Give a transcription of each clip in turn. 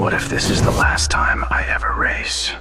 What if this is the last time I ever race?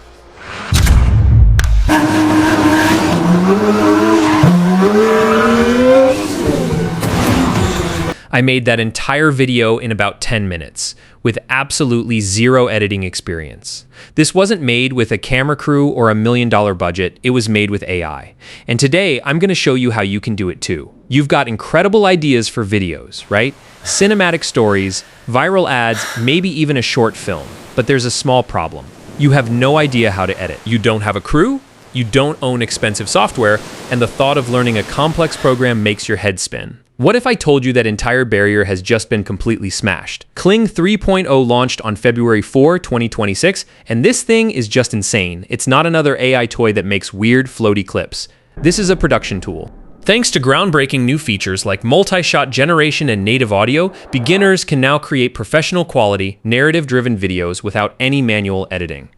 I made that entire video in about 10 minutes, with absolutely zero editing experience. This wasn't made with a camera crew or $1 million budget, it was made with AI. And today, I'm going to show you how you can do it too. You've got incredible ideas for videos, right? Cinematic stories, viral ads, maybe even a short film. But there's a small problem. You have no idea how to edit. You don't have a crew, you don't own expensive software, and the thought of learning a complex program makes your head spin. What if I told you that entire barrier has just been completely smashed? Kling 3.0 launched on February 4, 2026, and this thing is just insane. It's not another AI toy that makes weird, floaty clips. This is a production tool. Thanks to groundbreaking new features like multi-shot generation and native audio, beginners can now create professional quality, narrative-driven videos without any manual editing.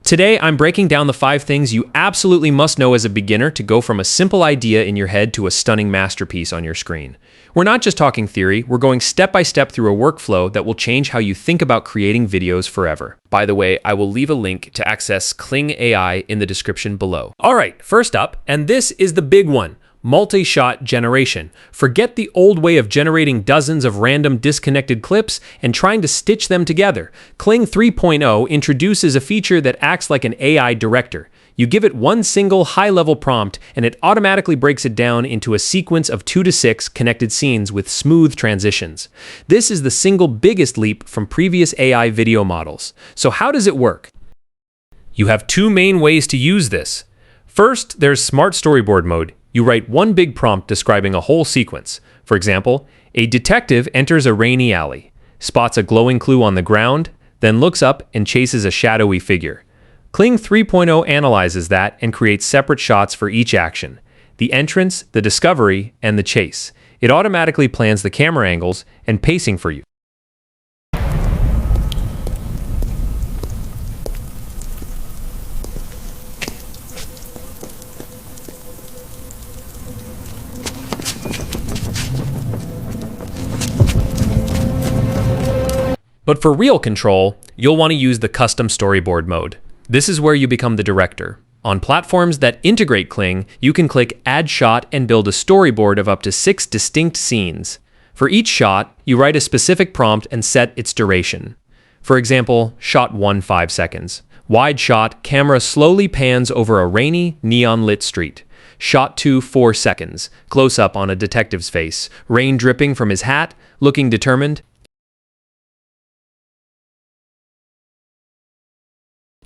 Today, I'm breaking down the 5 things you absolutely must know as a beginner to go from a simple idea in your head to a stunning masterpiece on your screen. We're not just talking theory, we're going step by step through a workflow that will change how you think about creating videos forever. By the way, I will leave a link to access Kling AI in the description below. All right, first up, and this is the big one. Multi-shot generation. Forget the old way of generating dozens of random disconnected clips and trying to stitch them together. Kling 3.0 introduces a feature that acts like an AI director. You give it one single high-level prompt and it automatically breaks it down into a sequence of 2 to 6 connected scenes with smooth transitions. This is the single biggest leap from previous AI video models. So how does it work? You have 2 main ways to use this. First, there's Smart Storyboard mode. You write one big prompt describing a whole sequence. For example, a detective enters a rainy alley, spots a glowing clue on the ground, then looks up and chases a shadowy figure. Kling 3.0 analyzes that and creates separate shots for each action: the entrance, the discovery, and the chase. It automatically plans the camera angles and pacing for you. But for real control, you'll want to use the custom storyboard mode. This is where you become the director. On platforms that integrate Kling, you can click Add Shot and build a storyboard of up to 6 distinct scenes. For each shot, you write a specific prompt and set its duration. For example, shot 1 5 seconds. Wide shot, camera slowly pans over a rainy, neon-lit street. Shot 2 4 seconds. Close up on a detective's face. Rain dripping from his hat, looking determined.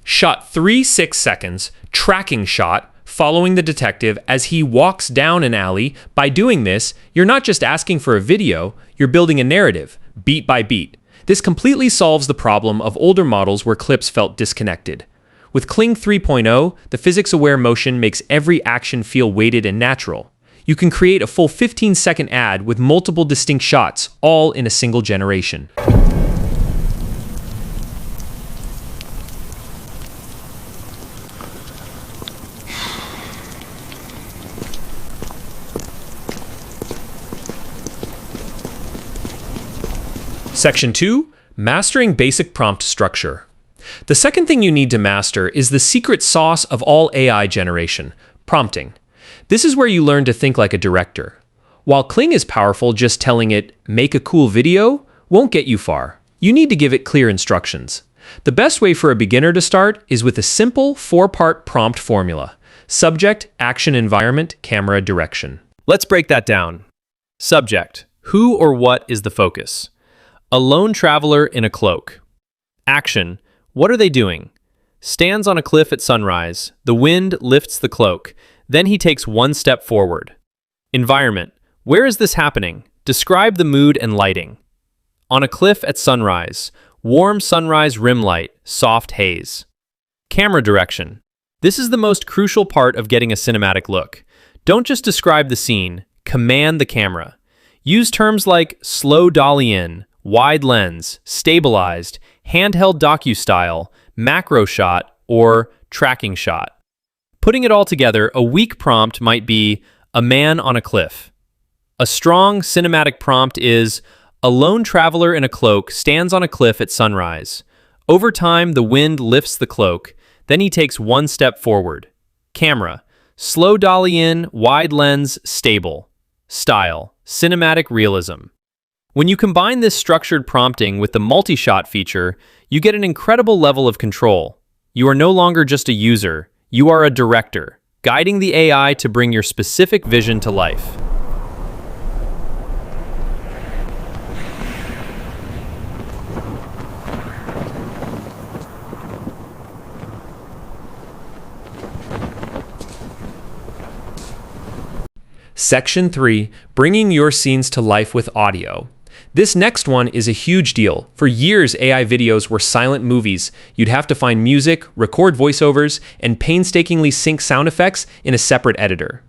Shot 3 6 seconds, tracking shot, following the detective as he walks down an alley. By doing this, you're not just asking for a video, you're building a narrative, beat by beat. This completely solves the problem of older models where clips felt disconnected. With Kling 3.0, the physics-aware motion makes every action feel weighted and natural. You can create a full 15-second ad with multiple distinct shots, all in a single generation. Section 2, Mastering Basic Prompt Structure. The second thing you need to master is the secret sauce of all AI generation, prompting. This is where you learn to think like a director. While Kling is powerful, just telling it, make a cool video, won't get you far. You need to give it clear instructions. The best way for a beginner to start is with a simple 4-part prompt formula: subject, action, environment, camera, direction. Let's break that down. Subject, who or what is the focus? A lone traveler in a cloak. Action, what are they doing? Stands on a cliff at sunrise. The wind lifts the cloak. Then he takes one step forward. Environment, where is this happening? Describe the mood and lighting. On a cliff at sunrise. Warm sunrise rim light, soft haze. Camera direction. This is the most crucial part of getting a cinematic look. Don't just describe the scene, command the camera. Use terms like slow dolly in, wide lens, stabilized, handheld docu-style, macro shot, or tracking shot. Putting it all together, a weak prompt might be a man on a cliff. A strong cinematic prompt is a lone traveler in a cloak stands on a cliff at sunrise. Over time, the wind lifts the cloak. Then he takes one step forward. Camera. Slow dolly in, wide lens, stable. Style. Cinematic realism. When you combine this structured prompting with the multi-shot feature, you get an incredible level of control. You are no longer just a user, you are a director, guiding the AI to bring your specific vision to life. Section 3, bringing your scenes to life with audio. This next one is a huge deal. For years, AI videos were silent movies. You'd have to find music, record voiceovers, and painstakingly sync sound effects in a separate editor.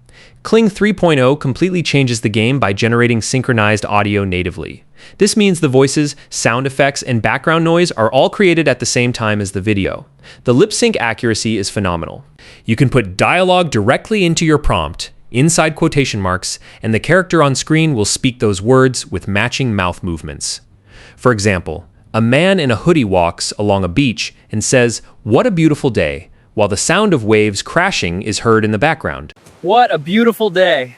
Kling 3.0 completely changes the game by generating synchronized audio natively. This means the voices, sound effects, and background noise are all created at the same time as the video. The lip sync accuracy is phenomenal. You can put dialogue directly into your prompt, inside quotation marks, and the character on screen will speak those words with matching mouth movements. For example, a man in a hoodie walks along a beach and says, "What a beautiful day," while the sound of waves crashing is heard in the background. What a beautiful day.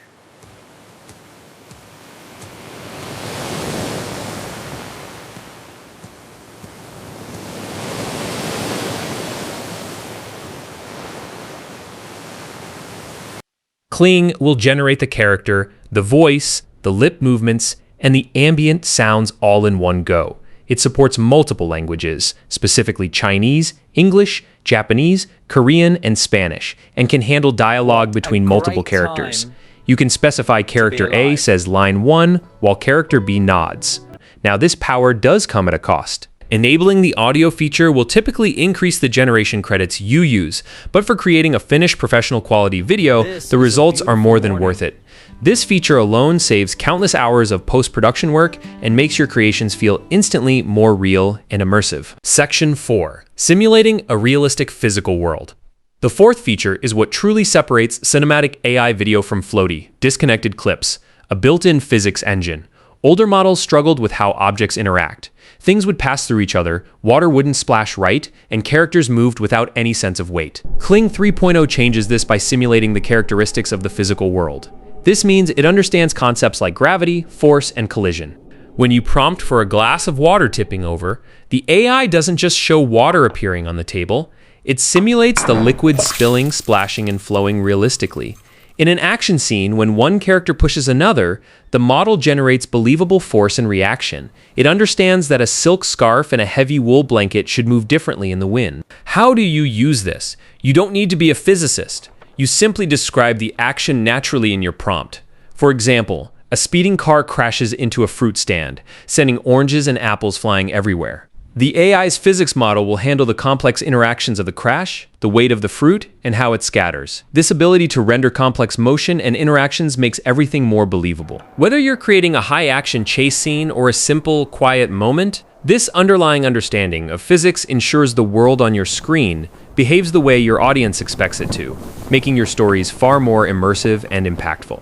Kling will generate the character, the voice, the lip movements, and the ambient sounds all in one go. It supports multiple languages, specifically Chinese, English, Japanese, Korean, and Spanish, and can handle dialogue between multiple characters. You can specify character A says line 1, while character B nods. Now this power does come at a cost. Enabling the audio feature will typically increase the generation credits you use, but for creating a finished professional quality video, the results are more than worth it. This feature alone saves countless hours of post-production work and makes your creations feel instantly more real and immersive. Section 4. Simulating a realistic physical world. The fourth feature is what truly separates cinematic AI video from floaty, disconnected clips, a built-in physics engine. Older models struggled with how objects interact. Things would pass through each other, water wouldn't splash right, and characters moved without any sense of weight. Kling 3.0 changes this by simulating the characteristics of the physical world. This means it understands concepts like gravity, force, and collision. When you prompt for a glass of water tipping over, the AI doesn't just show water appearing on the table, it simulates the liquid spilling, splashing, and flowing realistically. In an action scene, when one character pushes another, the model generates believable force and reaction. It understands that a silk scarf and a heavy wool blanket should move differently in the wind. How do you use this? You don't need to be a physicist. You simply describe the action naturally in your prompt. For example, a speeding car crashes into a fruit stand, sending oranges and apples flying everywhere. The AI's physics model will handle the complex interactions of the crash, the weight of the fruit, and how it scatters. This ability to render complex motion and interactions makes everything more believable. Whether you're creating a high-action chase scene or a simple, quiet moment, this underlying understanding of physics ensures the world on your screen behaves the way your audience expects it to, making your stories far more immersive and impactful.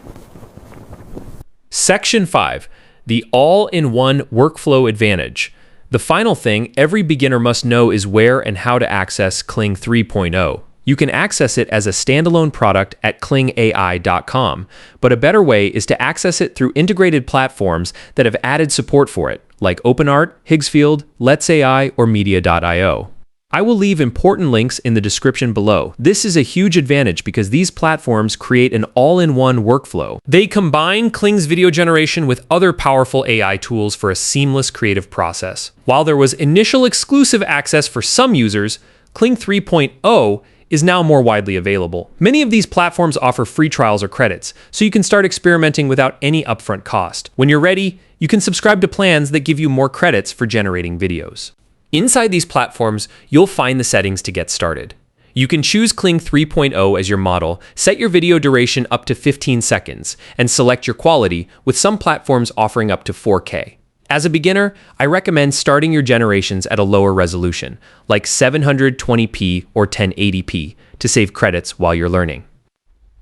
Section 5. The all-in-one workflow advantage. The final thing every beginner must know is where and how to access Kling 3.0. You can access it as a standalone product at klingai.com, but a better way is to access it through integrated platforms that have added support for it, like OpenArt, Higgsfield, Let's AI, or Media.io. I will leave important links in the description below. This is a huge advantage because these platforms create an all-in-one workflow. They combine Kling's video generation with other powerful AI tools for a seamless creative process. While there was initial exclusive access for some users, Kling 3.0 is now more widely available. Many of these platforms offer free trials or credits, so you can start experimenting without any upfront cost. When you're ready, you can subscribe to plans that give you more credits for generating videos. Inside these platforms, you'll find the settings to get started. You can choose Kling 3.0 as your model, set your video duration up to 15 seconds, and select your quality, with some platforms offering up to 4K. As a beginner, I recommend starting your generations at a lower resolution, like 720p or 1080p, to save credits while you're learning.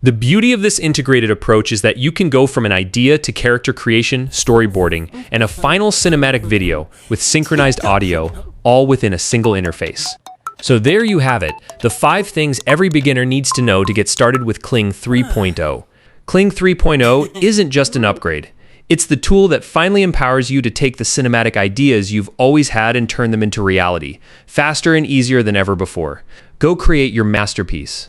The beauty of this integrated approach is that you can go from an idea to character creation, storyboarding, and a final cinematic video with synchronized audio, all within a single interface. So there you have it, the 5 things every beginner needs to know to get started with Kling 3.0. Kling 3.0 isn't just an upgrade. It's the tool that finally empowers you to take the cinematic ideas you've always had and turn them into reality, faster and easier than ever before. Go create your masterpiece.